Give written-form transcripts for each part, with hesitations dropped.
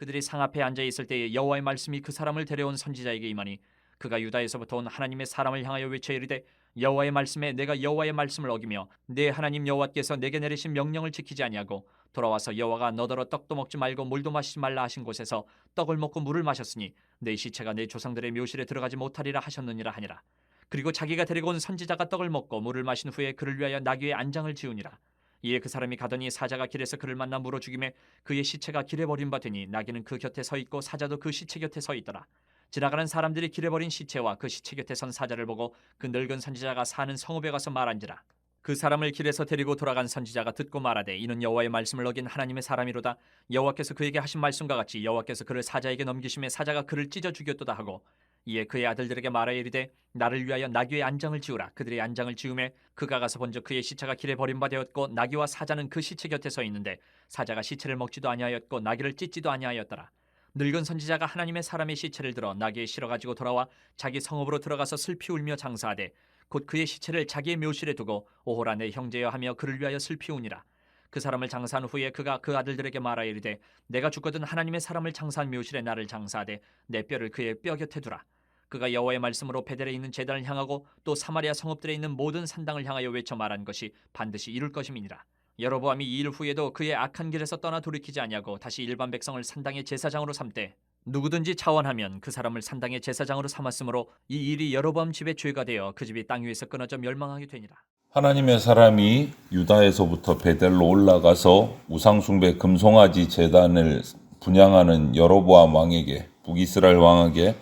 그들이 상 앞에 앉아 있을 때에 여호와의 말씀이 그 사람을 데려온 선지자에게 임하니 그가 유다에서부터 온 하나님의 사람을 향하여 외쳐 이르되 여호와의 말씀에 내가 여호와의 말씀을 어기며 내 하나님 여호와께서 내게 내리신 명령을 지키지 아니하고 돌아와서 여호와가 너더러 떡도 먹지 말고 물도 마시지 말라 하신 곳에서 떡을 먹고 물을 마셨으니 내 시체가 내 조상들의 묘실에 들어가지 못하리라 하셨느니라 하니라. 그리고 자기가 데리고 온 선지자가 떡을 먹고 물을 마신 후에 그를 위하여 나귀의 안장을 지으니라. 이에 그 사람이 가더니 사자가 길에서 그를 만나 물어 죽이매 그의 시체가 길에 버린 바 되니 나귀는 그 곁에 서 있고 사자도 그 시체 곁에 서 있더라. 지나가는 사람들이 길에 버린 시체와 그 시체 곁에 선 사자를 보고 그 늙은 선지자가 사는 성읍에 가서 말한지라. 그 사람을 길에서 데리고 돌아간 선지자가 듣고 말하되 이는 여호와의 말씀을 어긴 하나님의 사람이로다. 여호와께서 그에게 하신 말씀과 같이 여호와께서 그를 사자에게 넘기심에 사자가 그를 찢어 죽였도다 하고 이에 그의 아들들에게 말하여 이르되 나를 위하여 나귀의 안장을 지으라. 그들의 안장을 지으매 그가 가서 본즉 그의 시체가 길에 버림바 되었고 나귀와 사자는 그 시체 곁에 서 있는데 사자가 시체를 먹지도 아니하였고 나귀를 찢지도 아니하였더라. 늙은 선지자가 하나님의 사람의 시체를 들어 나귀에 실어 가지고 돌아와 자기 성읍으로 들어가서 슬피 울며 장사하되 곧 그의 시체를 자기의 묘실에 두고 오호라 내 형제여 하며 그를 위하여 슬피 우니라. 그 사람을 장사한 후에 그가 그 아들들에게 말하여 이르되 내가 죽거든 하나님의 사람을 장사한 묘실에 나를 장사하되 내 뼈를 그의 뼈 곁에 두라. 그가 여호와의 말씀으로 베델에 있는 제단을 향하고 또 사마리아 성읍들에 있는 모든 산당을 향하여 외쳐 말한 것이 반드시 이룰 것임이니라. 여로보암이 이 일 후에도 그의 악한 길에서 떠나 돌이키지 아니하고 다시 일반 백성을 산당의 제사장으로 삼되 누구든지 차원하면 그 사람을 산당의 제사장으로 삼았으므로 이 일이 여로보암 집의 죄가 되어 그 집이 땅 위에서 끊어져 멸망하게 되니라. 하나님의 사람이 유다에서부터 베델로 올라가서 우상숭배 금송아지 제단을 분향하는 여로보암 왕에게 북이스라엘 왕에게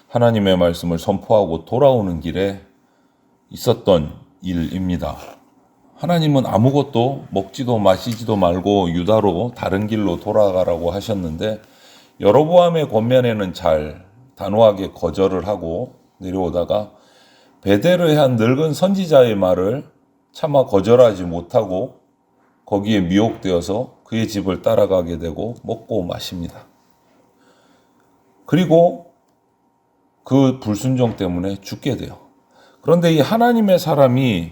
하나님의 말씀을 선포하고 돌아오는 길에 있었던 일입니다. 하나님은 아무것도 먹지도 마시지도 말고 유다로 다른 길로 돌아가라고 하셨는데 여로보암의 권면에는 잘 단호하게 거절을 하고 내려오다가 베델을 한 늙은 선지자의 말을 차마 거절하지 못하고 거기에 미혹되어서 그의 집을 따라가게 되고 먹고 마십니다. 그리고 그 불순종 때문에 죽게 돼요. 그런데 이 하나님의 사람이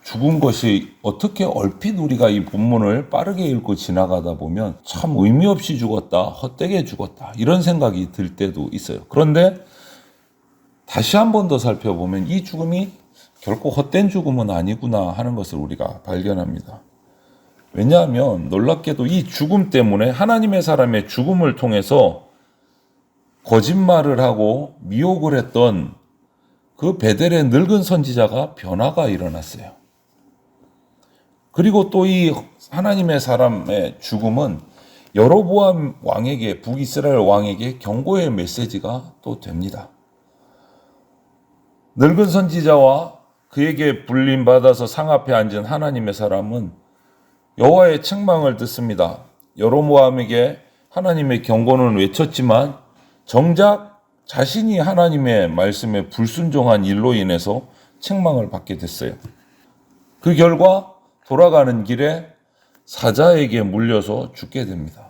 죽은 것이 어떻게 얼핏 우리가 이 본문을 빠르게 읽고 지나가다 보면 참 의미 없이 죽었다, 헛되게 죽었다 이런 생각이 들 때도 있어요. 그런데 다시 한 번 더 살펴보면 이 죽음이 결코 헛된 죽음은 아니구나 하는 것을 우리가 발견합니다. 왜냐하면 놀랍게도 이 죽음 때문에 하나님의 사람의 죽음을 통해서 거짓말을 하고 미혹을 했던 그 베델의 늙은 선지자가 변화가 일어났어요. 그리고 또 이 하나님의 사람의 죽음은 여로보암 왕에게 북이스라엘 왕에게 경고의 메시지가 또 됩니다. 늙은 선지자와 그에게 불림받아서 상 앞에 앉은 하나님의 사람은 여호와의 책망을 듣습니다. 여로보암에게 하나님의 경고는 외쳤지만 정작 자신이 하나님의 말씀에 불순종한 일로 인해서 책망을 받게 됐어요. 그 결과 돌아가는 길에 사자에게 물려서 죽게 됩니다.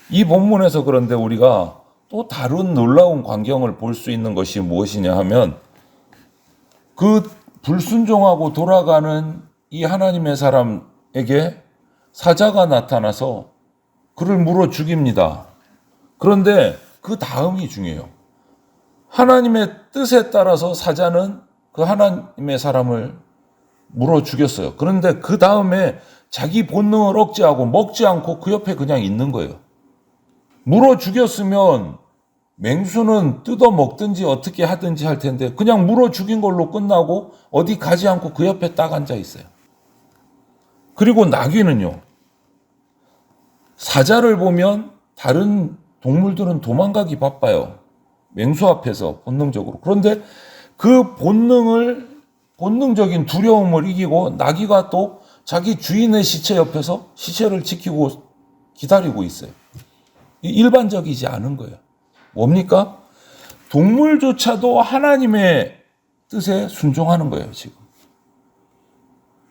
이 본문에서 그런데 우리가 또 다른 놀라운 광경을 볼 수 있는 것이 무엇이냐 하면 그 불순종하고 돌아가는 이 하나님의 사람에게 사자가 나타나서 그를 물어 죽입니다. 그런데 그 다음이 중요해요. 하나님의 뜻에 따라서 사자는 그 하나님의 사람을 물어 죽였어요. 그런데 그 다음에 자기 본능을 억제하고 먹지 않고 그 옆에 그냥 있는 거예요. 물어 죽였으면 맹수는 뜯어 먹든지 어떻게 하든지 할 텐데 그냥 물어 죽인 걸로 끝나고 어디 가지 않고 그 옆에 딱 앉아 있어요. 그리고 나귀는요. 사자를 보면 다른 동물들은 도망가기 바빠요. 맹수 앞에서 본능적으로. 그런데 그 본능적인 두려움을 이기고 나귀가 또 자기 주인의 시체 옆에서 시체를 지키고 기다리고 있어요. 일반적이지 않은 거예요. 뭡니까? 동물조차도 하나님의 뜻에 순종하는 거예요, 지금.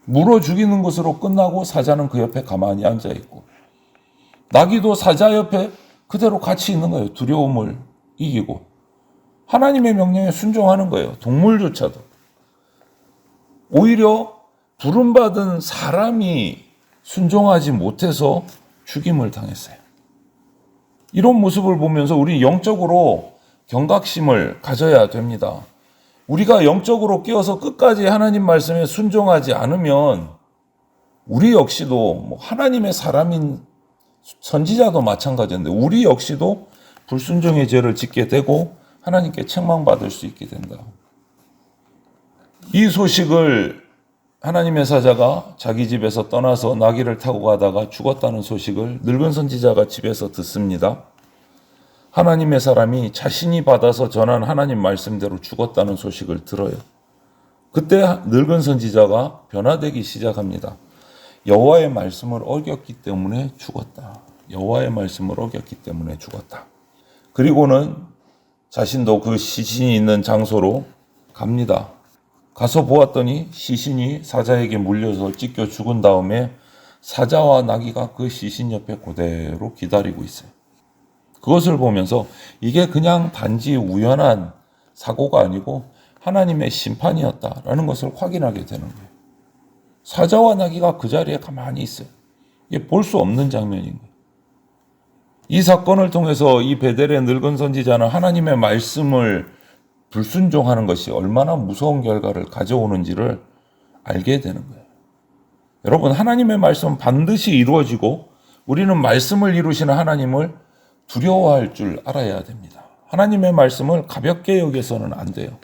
물어 죽이는 것으로 끝나고 사자는 그 옆에 가만히 앉아 있고 나귀도 사자 옆에 그대로 같이 있는 거예요. 두려움을 이기고 하나님의 명령에 순종하는 거예요. 동물조차도. 오히려 부름받은 사람이 순종하지 못해서 죽임을 당했어요. 이런 모습을 보면서 우리 영적으로 경각심을 가져야 됩니다. 우리가 영적으로 깨어서 끝까지 하나님 말씀에 순종하지 않으면 우리 역시도 하나님의 사람인 선지자도 마찬가지인데 우리 역시도 불순종의 죄를 짓게 되고 하나님께 책망받을 수 있게 된다. 이 소식을 하나님의 사자가 자기 집에서 떠나서 나귀를 타고 가다가 죽었다는 소식을 늙은 선지자가 집에서 듣습니다. 하나님의 사람이 자신이 받아서 전한 하나님 말씀대로 죽었다는 소식을 들어요. 그때 늙은 선지자가 변화되기 시작합니다. 여호와의 말씀을 어겼기 때문에 죽었다. 여호와의 말씀을 어겼기 때문에 죽었다. 그리고는 자신도 그 시신이 있는 장소로 갑니다. 가서 보았더니 시신이 사자에게 물려서 찢겨 죽은 다음에 사자와 나귀가 그 시신 옆에 그대로 기다리고 있어요. 그것을 보면서 이게 그냥 단지 우연한 사고가 아니고 하나님의 심판이었다라는 것을 확인하게 되는 거예요. 사자와 나귀가 그 자리에 가만히 있어요. 이게 볼 수 없는 장면인 거예요. 이 사건을 통해서 이 베델의 늙은 선지자는 하나님의 말씀을 불순종하는 것이 얼마나 무서운 결과를 가져오는지를 알게 되는 거예요. 여러분, 하나님의 말씀은 반드시 이루어지고 우리는 말씀을 이루시는 하나님을 두려워할 줄 알아야 됩니다. 하나님의 말씀을 가볍게 여겨서는 안 돼요.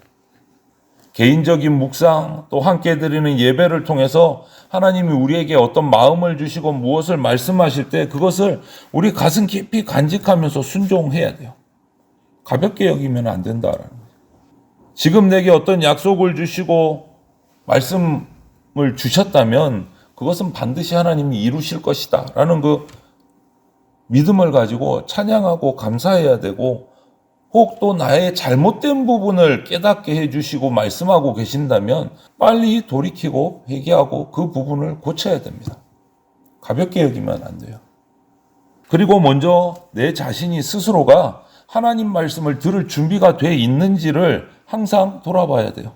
개인적인 묵상 또 함께 드리는 예배를 통해서 하나님이 우리에게 어떤 마음을 주시고 무엇을 말씀하실 때 그것을 우리 가슴 깊이 간직하면서 순종해야 돼요. 가볍게 여기면 안 된다라는 거예요. 지금 내게 어떤 약속을 주시고 말씀을 주셨다면 그것은 반드시 하나님이 이루실 것이다 라는 그 믿음을 가지고 찬양하고 감사해야 되고 혹 또 나의 잘못된 부분을 깨닫게 해주시고 말씀하고 계신다면 빨리 돌이키고 회개하고 그 부분을 고쳐야 됩니다. 가볍게 여기면 안 돼요. 그리고 먼저 내 자신이 스스로가 하나님 말씀을 들을 준비가 돼 있는지를 항상 돌아봐야 돼요.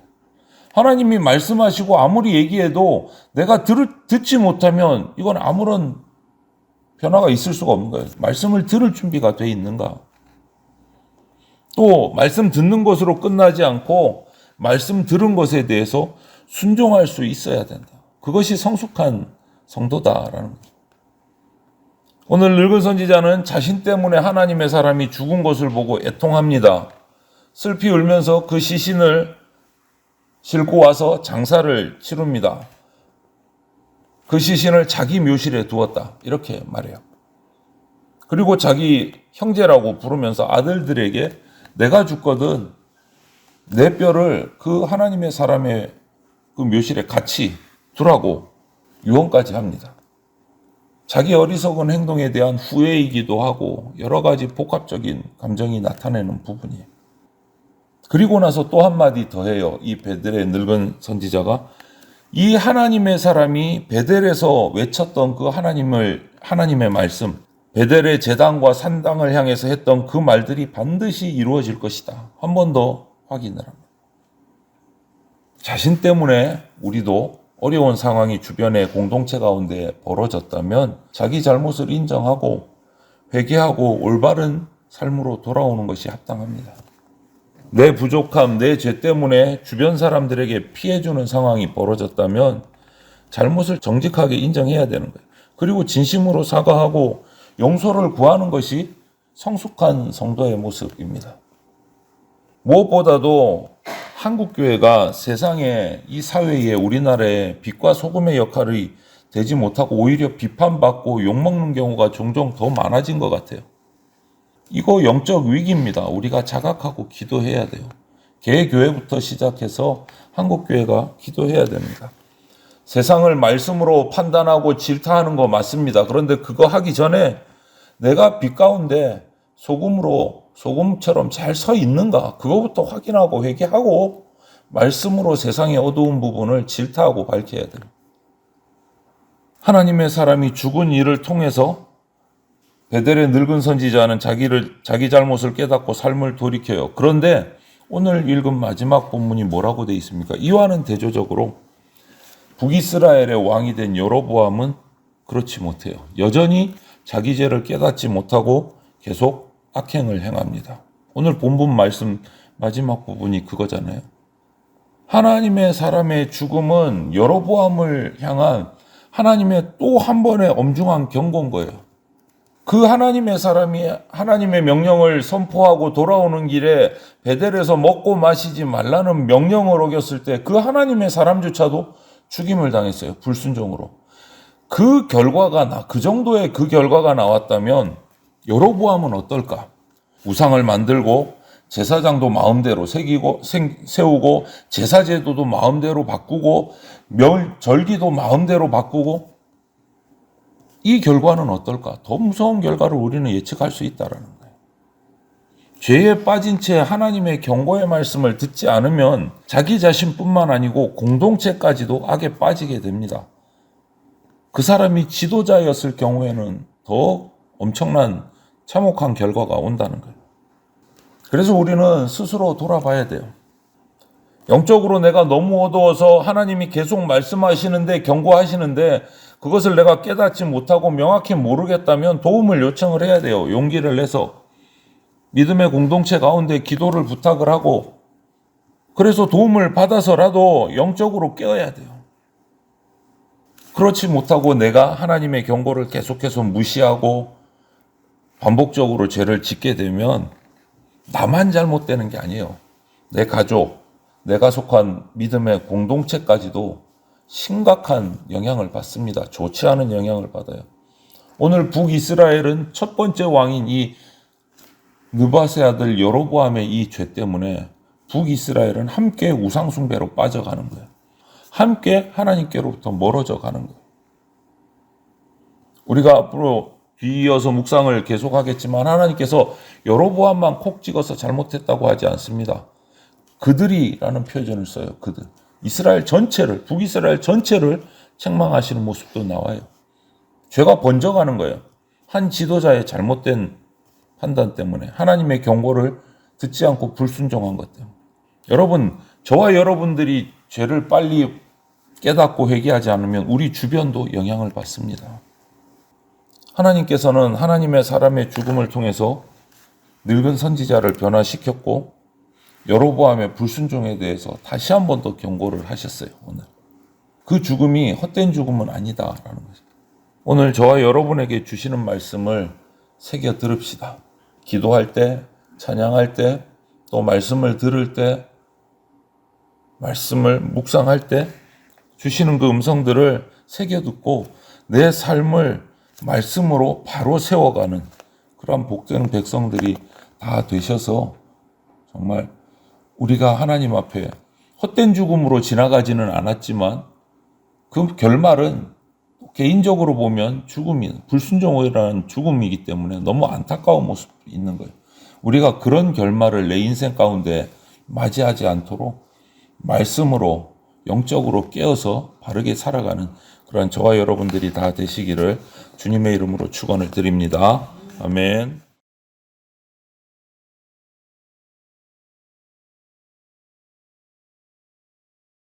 하나님이 말씀하시고 아무리 얘기해도 내가 듣지 못하면 이건 아무런 변화가 있을 수가 없는 거예요. 말씀을 들을 준비가 돼 있는가? 또 말씀 듣는 것으로 끝나지 않고 말씀 들은 것에 대해서 순종할 수 있어야 된다. 그것이 성숙한 성도다라는 거죠. 오늘 늙은 선지자는 자신 때문에 하나님의 사람이 죽은 것을 보고 애통합니다. 슬피 울면서 그 시신을 싣고 와서 장사를 치릅니다. 그 시신을 자기 묘실에 두었다. 이렇게 말해요. 그리고 자기 형제라고 부르면서 아들들에게 내가 죽거든 내 뼈를 그 하나님의 사람의 그 묘실에 같이 두라고 유언까지 합니다. 자기 어리석은 행동에 대한 후회이기도 하고 여러 가지 복합적인 감정이 나타내는 부분이에요. 그리고 나서 또 한마디 더 해요. 이 베델의 늙은 선지자가 이 하나님의 사람이 베델에서 외쳤던 그 하나님의 말씀, 베델의 제단과 산당을 향해서 했던 그 말들이 반드시 이루어질 것이다. 한 번 더 확인을 합니다. 자신 때문에 우리도 어려운 상황이 주변의 공동체 가운데 벌어졌다면 자기 잘못을 인정하고 회개하고 올바른 삶으로 돌아오는 것이 합당합니다. 내 부족함, 내 죄 때문에 주변 사람들에게 피해주는 상황이 벌어졌다면 잘못을 정직하게 인정해야 되는 거예요. 그리고 진심으로 사과하고 용서를 구하는 것이 성숙한 성도의 모습입니다. 무엇보다도 한국교회가 세상에 이 사회에 우리나라의 빛과 소금의 역할이 되지 못하고 오히려 비판받고 욕먹는 경우가 종종 더 많아진 것 같아요. 이거 영적 위기입니다. 우리가 자각하고 기도해야 돼요. 개교회부터 시작해서 한국교회가 기도해야 됩니다. 세상을 말씀으로 판단하고 질타하는 거 맞습니다. 그런데 그거 하기 전에 내가 빛 가운데 소금처럼 잘 서 있는가? 그거부터 확인하고 회개하고 말씀으로 세상의 어두운 부분을 질타하고 밝혀야 돼요. 하나님의 사람이 죽은 일을 통해서 베델의 늙은 선지자는 자기 잘못을 깨닫고 삶을 돌이켜요. 그런데 오늘 읽은 마지막 본문이 뭐라고 되어 있습니까? 이와는 대조적으로 북이스라엘의 왕이 된 여로보암은 그렇지 못해요. 여전히 자기 죄를 깨닫지 못하고 계속 악행을 행합니다. 오늘 본문 말씀 마지막 부분이 그거잖아요. 하나님의 사람의 죽음은 여로보암을 향한 하나님의 또 한 번의 엄중한 경고인 거예요. 그 하나님의 사람이 하나님의 명령을 선포하고 돌아오는 길에 베델에서 먹고 마시지 말라는 명령을 어겼을 때 그 하나님의 사람조차도 죽임을 당했어요. 불순종으로. 그 정도의 그 결과가 나왔다면 여로보암은 어떨까? 우상을 만들고 제사장도 마음대로 세우고 제사제도도 마음대로 바꾸고 절기도 마음대로 바꾸고 이 결과는 어떨까? 더 무서운 결과를 우리는 예측할 수 있다라는 거예요. 죄에 빠진 채 하나님의 경고의 말씀을 듣지 않으면 자기 자신뿐만 아니고 공동체까지도 악에 빠지게 됩니다. 그 사람이 지도자였을 경우에는 더 엄청난 참혹한 결과가 온다는 거예요. 그래서 우리는 스스로 돌아봐야 돼요. 영적으로 내가 너무 어두워서 하나님이 계속 말씀하시는데 경고하시는데 그것을 내가 깨닫지 못하고 명확히 모르겠다면 도움을 요청을 해야 돼요. 용기를 내서 믿음의 공동체 가운데 기도를 부탁을 하고 그래서 도움을 받아서라도 영적으로 깨어야 돼요. 그렇지 못하고 내가 하나님의 경고를 계속해서 무시하고 반복적으로 죄를 짓게 되면 나만 잘못되는 게 아니에요. 내 가족, 내가 속한 믿음의 공동체까지도 심각한 영향을 받습니다. 좋지 않은 영향을 받아요. 오늘 북이스라엘은 첫 번째 왕인 이 느밧의 아들 여로보암의 이 죄 때문에 북이스라엘은 함께 우상숭배로 빠져가는 거예요. 함께 하나님께로부터 멀어져 가는 거예요. 우리가 앞으로 뒤이어서 묵상을 계속하겠지만 하나님께서 여로보암만 콕 찍어서 잘못했다고 하지 않습니다. 그들이라는 표현을 써요. 그들. 이스라엘 전체를, 북이스라엘 전체를 책망하시는 모습도 나와요. 죄가 번져가는 거예요. 한 지도자의 잘못된 판단 때문에 하나님의 경고를 듣지 않고 불순종한 것 때문에. 여러분, 저와 여러분들이 죄를 빨리 깨닫고 회개하지 않으면 우리 주변도 영향을 받습니다. 하나님께서는 하나님의 사람의 죽음을 통해서 늙은 선지자를 변화시켰고 여로보암의 불순종에 대해서 다시 한 번 더 경고를 하셨어요. 오늘 그 죽음이 헛된 죽음은 아니다라는 거죠. 오늘 저와 여러분에게 주시는 말씀을 새겨 들읍시다. 기도할 때, 찬양할 때, 또 말씀을 들을 때, 말씀을 묵상할 때 주시는 그 음성들을 새겨 듣고 내 삶을 말씀으로 바로 세워가는 그러한 복되는 백성들이 다 되셔서 정말 우리가 하나님 앞에 헛된 죽음으로 지나가지는 않았지만 그 결말은 개인적으로 보면 죽음이 불순종이라는 죽음이기 때문에 너무 안타까운 모습이 있는 거예요. 우리가 그런 결말을 내 인생 가운데 맞이하지 않도록 말씀으로 영적으로 깨어서 바르게 살아가는 그런 저와 여러분들이 다 되시기를 주님의 이름으로 축원을 드립니다. 아멘.